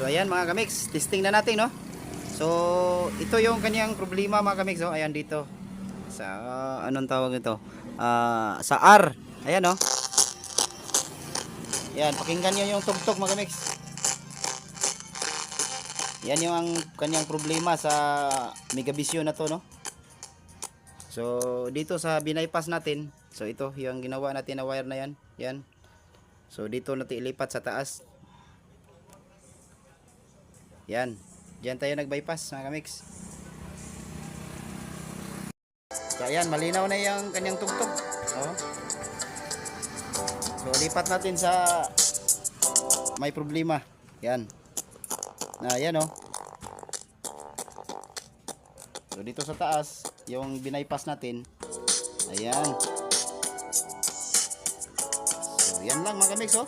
So ayan mga kamix, testing na natin, no. So ito yung kanyang problema mga kamix, oh. Ayan dito sa anong tawag nito, sa R. Ayan, no. Ayan, pakinggan nyo yung tugtog mga kamix. Yan yung ang kanyang problema sa Megavision na to, no. So dito sa binaypass natin, so ito yung ginawa natin na wire na yan. Yan. So dito natin ilipat sa taas. Yan. Diyan tayo nag-bypass mga kamix. So ayan, malinaw na yung kanyang tugtog. Oh. So lipat natin sa may problema. Yan. Yan, oh. So dito sa taas, yung binaypass natin. Ayan. So yan lang mga kamix, oh.